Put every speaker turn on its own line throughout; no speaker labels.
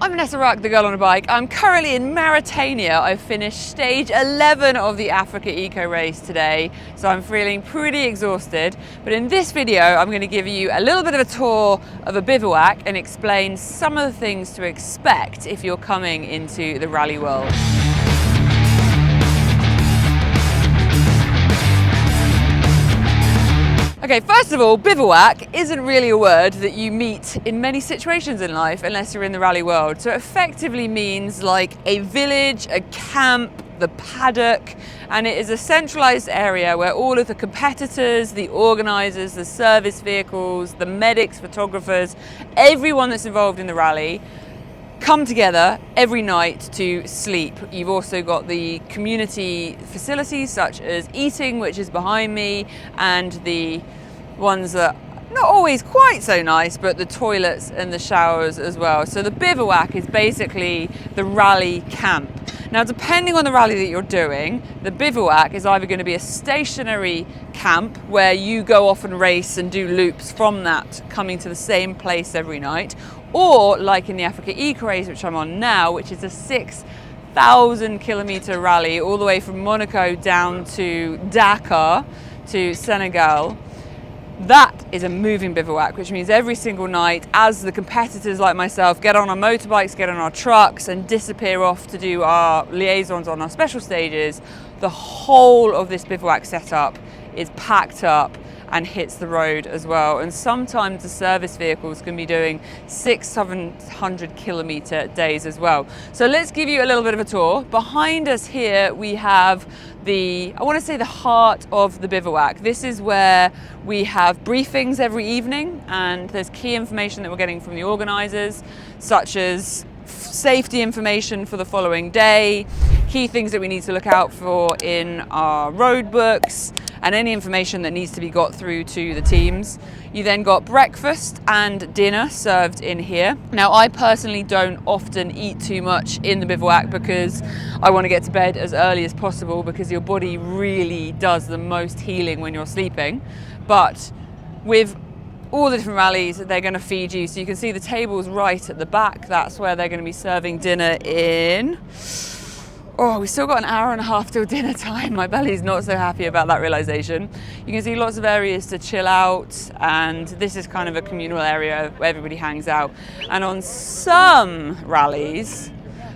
I'm Vanessa Ruck, the girl on a bike. I'm currently in Mauritania. I've finished stage 11 of the Africa Eco Race today, so I'm feeling pretty exhausted. But in this video, I'm going to give you a little bit of a tour of a bivouac and explain some of the things to expect if you're coming into the rally world. Okay, first of all, bivouac isn't really a word that you meet in many situations in life unless you're in the rally world. So it effectively means like a village, a camp, the paddock, and it is a centralized area where all of the competitors, the organizers, the service vehicles, the medics, photographers, everyone that's involved in the rally come together every night to sleep. You've also got the community facilities such as eating, which is behind me, and the ones that not always quite so nice, but the toilets and the showers as well. So the bivouac is basically the rally camp. Now, depending on the rally that you're doing, the bivouac is either going to be a stationary camp where you go off and race and do loops from that, coming to the same place every night, or like in the Africa Eco Race, which I'm on now, which is a 6,000 kilometer rally all the way from Monaco down to Dakar to Senegal. That is a moving bivouac, which means every single night, as the competitors like myself get on our motorbikes, get on our trucks and disappear off to do our liaisons on our special stages, the whole of this bivouac setup is packed up and hits the road as well. And sometimes the service vehicles can be doing 600-700 kilometer days as well. So let's give you a little bit of a tour. Behind us here we have I want to say the heart of the bivouac. This is where we have briefings every evening, and there's key information that we're getting from the organizers, such as safety information for the following day, key things that we need to look out for in our road books, and any information that needs to be got through to the teams. You then got breakfast and dinner served in here. Now, I personally don't often eat too much in the bivouac because I want to get to bed as early as possible, because your body really does the most healing when you're sleeping. But with all the different rallies, they're going to feed you. So you can see the tables right at the back. That's where they're going to be serving dinner in. Oh, we've still got an hour and a half till dinner time. My belly's not so happy about that realization. You can see lots of areas to chill out, and this is kind of a communal area where everybody hangs out. And on some rallies,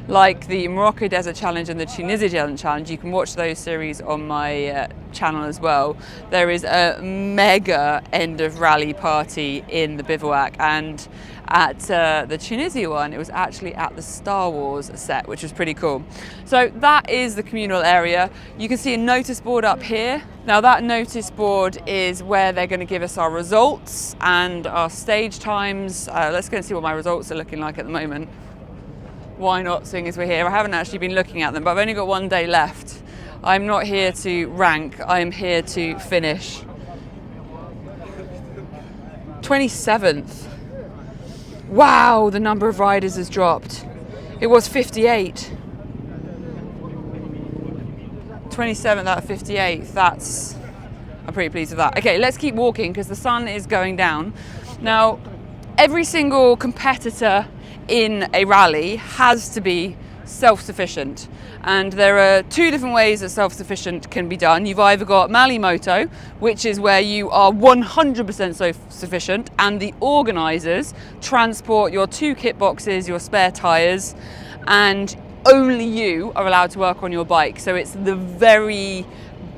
like the Morocco Desert Challenge and the Tunisia Desert Challenge, you can watch those series on my channel as well. There is a mega end of rally party in the bivouac, and at the Tunisia one, it was actually at the Star Wars set, which was pretty cool. So that is the communal area. You can see a notice board up here. Now that notice board is where they're going to give us our results and our stage times. Let's go and see what my results are looking like at the moment. Why not, seeing as we're here? I haven't actually been looking at them, but I've only got one day left. I'm not here to rank, I am here to finish. 27th. Wow, the number of riders has dropped. It was 58. 27th out of 58. I'm pretty pleased with that. Okay, let's keep walking because the sun is going down. Now, every single competitor in a rally has to be self-sufficient, and there are two different ways that self-sufficient can be done. You've either got Malle Moto, which is where you are 100% self-sufficient, and the organizers transport your 2 kit boxes, your spare tires, and only you are allowed to work on your bike. So it's the very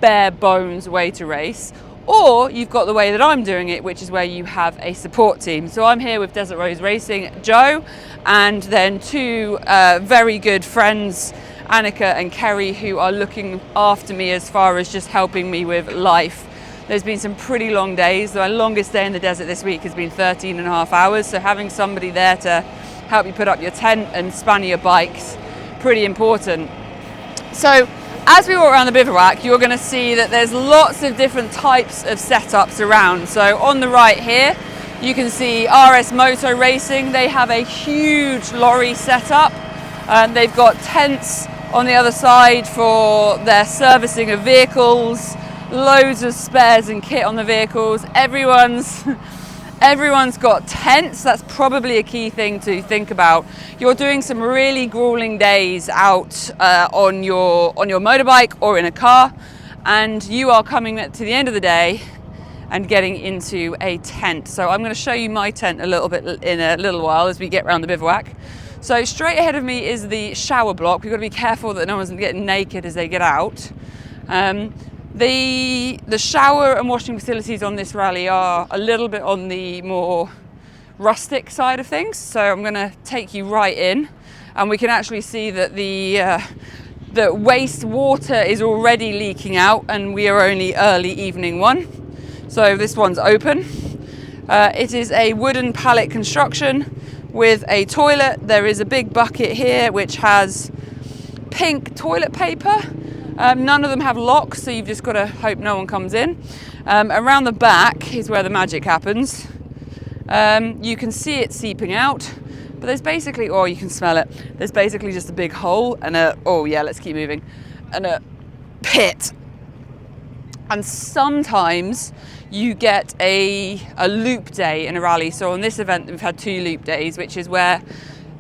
bare bones way to race. Or you've got the way that I'm doing it, which is where you have a support team. So I'm here with Desert Rose Racing, Joe, and then 2 very good friends, Annika and Kerry, who are looking after me as far as just helping me with life. There's been some pretty long days. My longest day in the desert this week has been 13.5 hours. So having somebody there to help you put up your tent and span your bikes, pretty important. So as we walk around the bivouac, you're going to see that there's lots of different types of setups around. So on the right here, you can see RS Moto Racing. They have a huge lorry setup, and they've got tents on the other side for their servicing of vehicles, loads of spares and kit on the vehicles. Everyone's Everyone's got tents. That's probably a key thing to think about. You're doing some really grueling days out on your motorbike or in a car, and you are coming to the end of the day and getting into a tent. So I'm going to show you my tent a little bit in a little while as we get around the bivouac. So straight ahead of me is the shower block. We've got to be careful that no one's getting naked as they get out. The shower and washing facilities on this rally are a little bit on the more rustic side of things. So I'm going to take you right in, and we can actually see that the waste water is already leaking out, and we are only early evening one. So this one's open. It is a wooden pallet construction with a toilet. There is a big bucket here which has pink toilet paper. None of them have locks, so you've just got to hope no one comes in. Around the back is where the magic happens. You can see it seeping out, but there's basically, or you can smell it, there's basically just a big hole and let's keep moving, and a pit. And sometimes you get a loop day in a rally. So on this event, we've had 2 loop days, which is where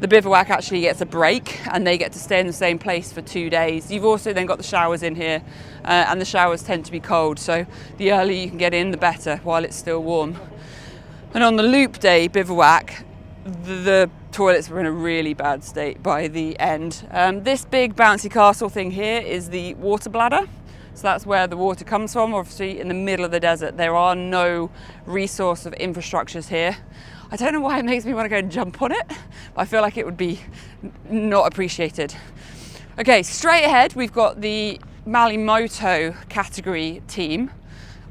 the bivouac actually gets a break and they get to stay in the same place for 2 days. You've also then got the showers in here, and the showers tend to be cold. So the earlier you can get in, the better, while it's still warm. And on the loop day bivouac, the toilets were in a really bad state by the end. This big bouncy castle thing here is the water bladder. So that's where the water comes from, obviously in the middle of the desert. There are no resource of infrastructures here. I don't know why it makes me want to go and jump on it, but I feel like it would be not appreciated. Okay, straight ahead, we've got the Malle Moto category team.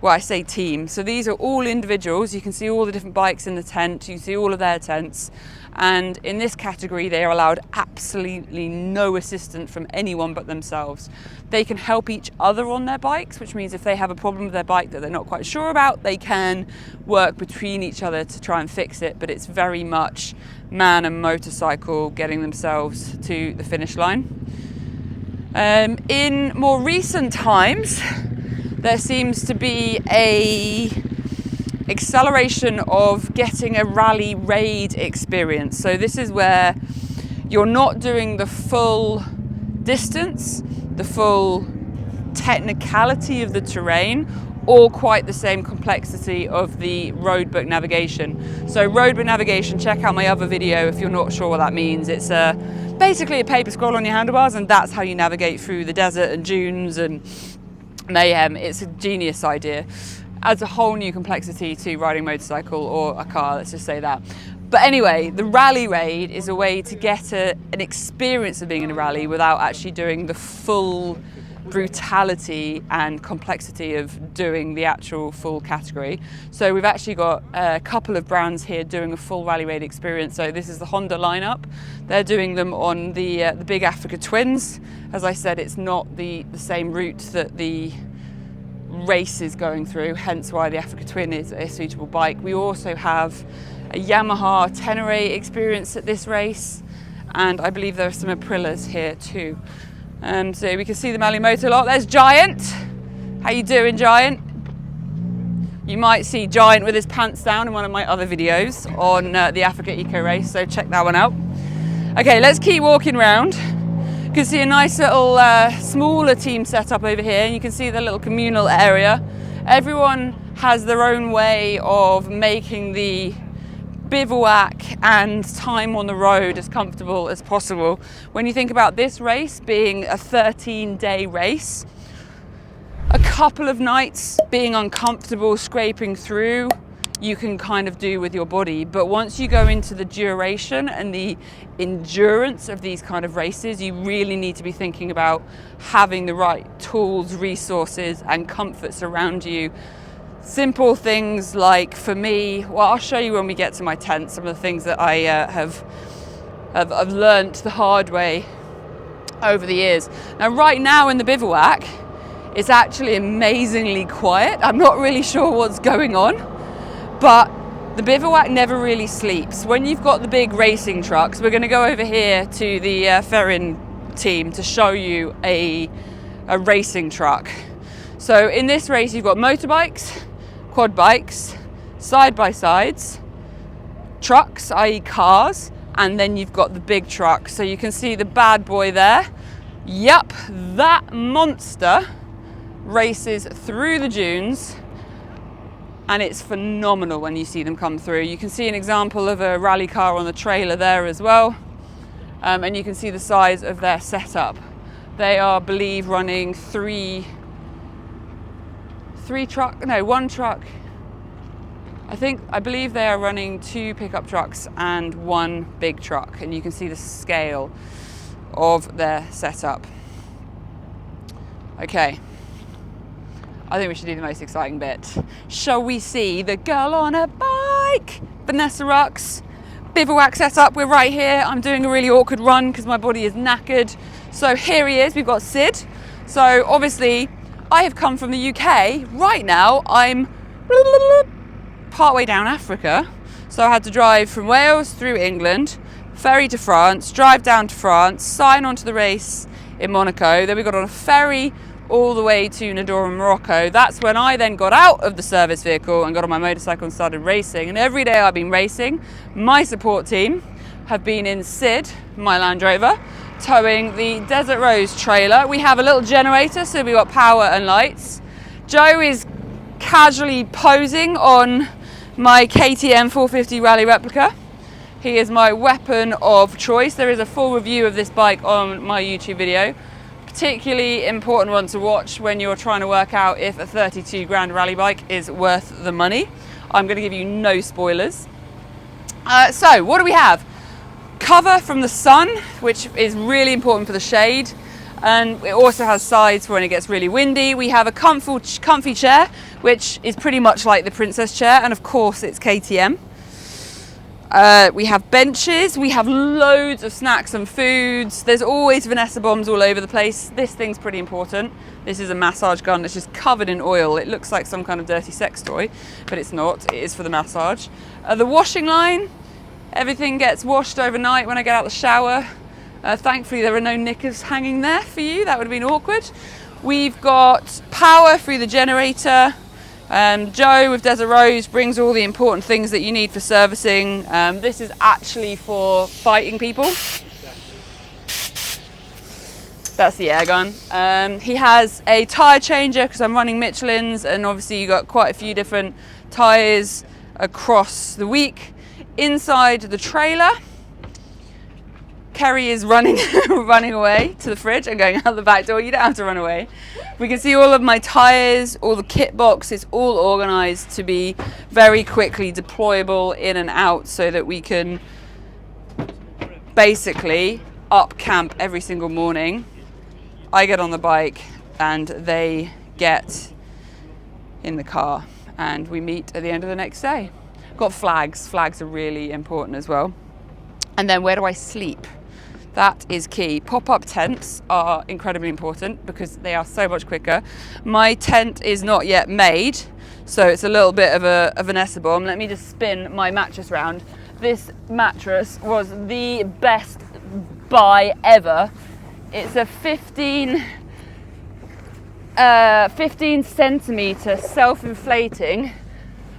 Well, I say team, so these are all individuals. You can see all the different bikes in the tent, you can see all of their tents. And in this category, they are allowed absolutely no assistance from anyone but themselves. They can help each other on their bikes, which means if they have a problem with their bike that they're not quite sure about, they can work between each other to try and fix it. But it's very much man and motorcycle getting themselves to the finish line. In more recent times, there seems to be a acceleration of getting a rally raid experience. So this is where you're not doing the full distance, the full technicality of the terrain, or quite the same complexity of the roadbook navigation. So roadbook navigation, check out my other video if you're not sure what that means. It's basically a paper scroll on your handlebars, and that's how you navigate through the desert and dunes and mayhem. It's a genius idea. Adds a whole new complexity to riding a motorcycle or a car, let's just say that. But anyway, the rally raid is a way to get an experience of being in a rally without actually doing the full brutality and complexity of doing the actual full category. So we've actually got a couple of brands here doing a full rally raid experience. So this is the Honda lineup. They're doing them on the big Africa Twins. As I said, it's not the same route that the race is going through, hence why the Africa Twin is a suitable bike. We also have a Yamaha Tenere experience at this race, and I believe there are some Aprilas here too. So we can see the Malle Moto lot. There's Giant. How you doing, Giant? You might see Giant with his pants down in one of my other videos on the Africa Eco Race, so check that one out. Okay, let's keep walking around. You can see a nice little smaller team setup over here, and you can see the little communal area. Everyone has their own way of making the bivouac and time on the road as comfortable as possible. When you think about this race being a 13-day race, a couple of nights being uncomfortable, scraping through, you can kind of do with your body. But once you go into the duration and the endurance of these kind of races, you really need to be thinking about having the right tools, resources, and comforts around you. Simple things like, for me, well, I'll show you when we get to my tent, some of the things that I have learnt the hard way over the years. Now, right now in the bivouac, it's actually amazingly quiet. I'm not really sure what's going on. But the bivouac never really sleeps. When you've got the big racing trucks, we're going to go over here to the Ferrin team to show you a racing truck. So in this race, you've got motorbikes, quad bikes, side-by-sides, trucks, i.e. cars, and then you've got the big truck. So you can see the bad boy there. Yep, that monster races through the dunes, and it's phenomenal when you see them come through. You can see an example of a rally car on the trailer there as well, and you can see the size of their setup. They are, I believe, running one truck. I believe they are running 2 pickup trucks and 1 big truck, and you can see the scale of their setup. Okay, I think we should do the most exciting bit. Shall we see the girl on a bike? Vanessa Rux, bivouac setup. We're right here. I'm doing a really awkward run because my body is knackered. So here he is. We've got Sid. So obviously I have come from the UK. Right now I'm partway down Africa. So I had to drive from Wales through England, ferry to France, drive down to France, sign on to the race in Monaco. Then we got on a ferry all the way to Nador in Morocco. That's when I then got out of the service vehicle and got on my motorcycle and started racing. And every day I've been racing. My support team have been in Sid, my Land Rover, towing the Desert Rose trailer. We have a little generator, so we've got power and lights. Joe is casually posing on my KTM 450 Rally replica. He is my weapon of choice. There is a full review of this bike on my YouTube video. Particularly important one to watch when you're trying to work out if a 32 grand rally bike is worth the money. I'm going to give you no spoilers. So what do we have? Cover from the sun, which is really important for the shade, and it also has sides for when it gets really windy. We have a comfy chair, which is pretty much like the Princess chair, and of course it's KTM. We have benches, we have loads of snacks and foods. There's always Vanessa bombs all over the place. This thing's pretty important. This is a massage gun that's just covered in oil. It looks like some kind of dirty sex toy, but it's not. It is for the massage. The washing line, everything gets washed overnight when I get out of the shower. Thankfully there are no knickers hanging there for you. That would have been awkward. We've got power through the generator. Joe with Desert Rose brings all the important things that you need for servicing. This is actually for fighting people. That's the air gun. He has a tyre changer because I'm running Michelin's, and obviously you got quite a few different tyres across the week. Inside the trailer, Kerry is running away to the fridge and going out the back door. You don't have to run away. We can see all of my tyres, all the kit box. It's all organised to be very quickly deployable in and out so that we can basically up camp every single morning. I get on the bike and they get in the car and we meet at the end of the next day. Got flags. Flags are really important as well. And then where do I sleep? That is key. Pop-up tents are incredibly important because they are so much quicker. My tent is not yet made, so it's a little bit of a Vanessa bomb. Let me just spin my mattress round. This mattress was the best buy ever. It's a 15 centimeter self-inflating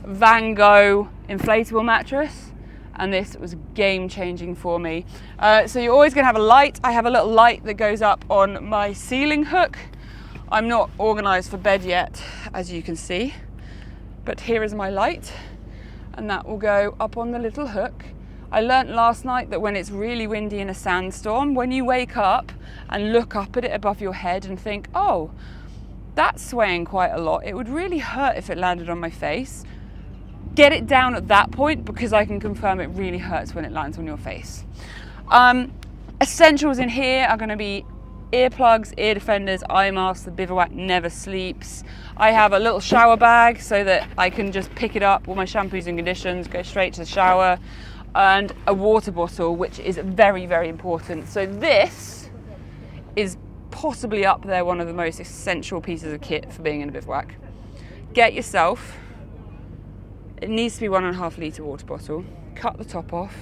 Van Gogh inflatable mattress. And this was game-changing for me. So you're always going to have a light. I have a little light that goes up on my ceiling hook. I'm not organised for bed yet, as you can see. But here is my light, and that will go up on the little hook. I learnt last night that when it's really windy in a sandstorm, when you wake up and look up at it above your head and think, oh, that's swaying quite a lot. It would really hurt if it landed on my face. Get it down at that point because I can confirm it really hurts when it lands on your face. Essentials in here are going to be earplugs, ear defenders, eye masks. The Bivouac never sleeps. I have a little shower bag so that I can just pick it up, all my shampoos and conditions, go straight to the shower, and a water bottle, which is very, very important. So this is possibly up there one of the most essential pieces of kit for being in a bivouac. Get yourself, it needs to be 1.5 litre water bottle. Cut the top off.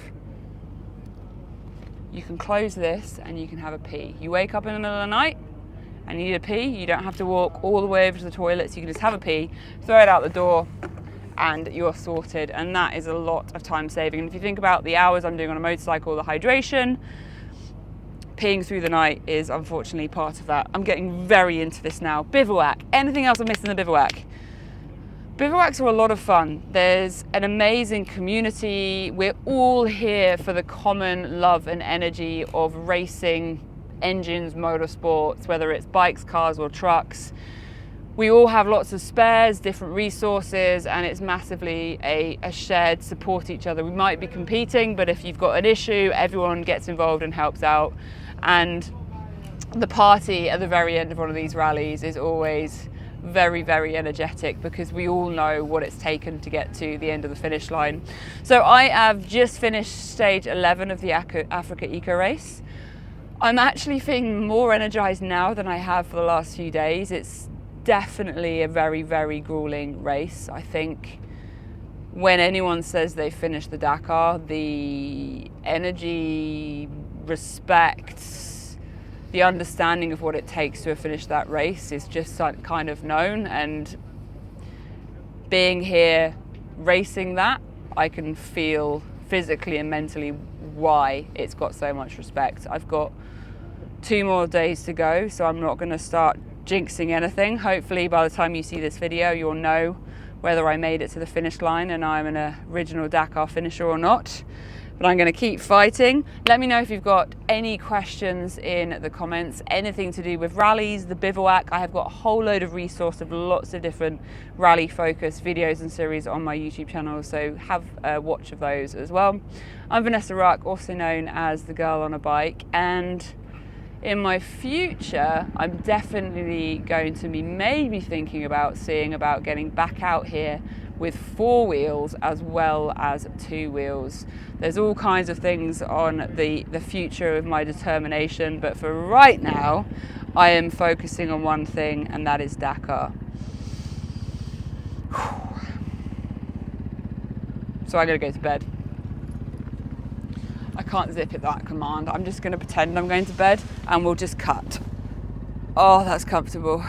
You can close this and you can have a pee. You wake up in the middle of the night and you need a pee. You don't have to walk all the way over to the toilet, so you can just have a pee, throw it out the door, and you're sorted, and that is a lot of time saving. And if you think about the hours I'm doing on a motorcycle, the hydration, peeing through the night is unfortunately part of that. I'm getting very into this now. Bivouac, anything else I missed in the bivouac? Bivouacs are a lot of fun. There's an amazing community. We're all here for the common love and energy of racing, engines, motorsports, whether it's bikes, cars or trucks. We all have lots of spares, different resources, and it's massively a shared support each other. We might be competing, but if you've got an issue, everyone gets involved and helps out. And the party at the very end of one of these rallies is always very, very energetic, because we all know what it's taken to get to the end of the finish line. So I have just finished stage 11 of the Africa Eco Race. I'm actually feeling more energized now than I have for the last few days. It's definitely a very, very grueling race. I think when anyone says they finished the Dakar, the energy, respect, the understanding of what it takes to finish that race is just kind of known. And being here racing that, I can feel physically and mentally why it's got so much respect. I've got 2 more days to go, so I'm not going to start jinxing anything. Hopefully by the time you see this video, you'll know whether I made it to the finish line and I'm an original Dakar finisher or not. But I'm going to keep fighting. Let me know if you've got any questions in the comments, anything to do with rallies, the bivouac. I have got a whole load of resource of lots of different rally focused videos and series on my YouTube channel, so have a watch of those as well. I'm Vanessa Ruck, also known as the Girl on a Bike, and in my future, I'm definitely going to be maybe thinking about getting back out here with 4 wheels as well as 2 wheels. There's all kinds of things on the future of my determination, but for right now, I am focusing on one thing, and that is Dakar. So I'm gonna go to bed. I can't zip it that command. I'm just gonna pretend I'm going to bed and we'll just cut. Oh, that's comfortable.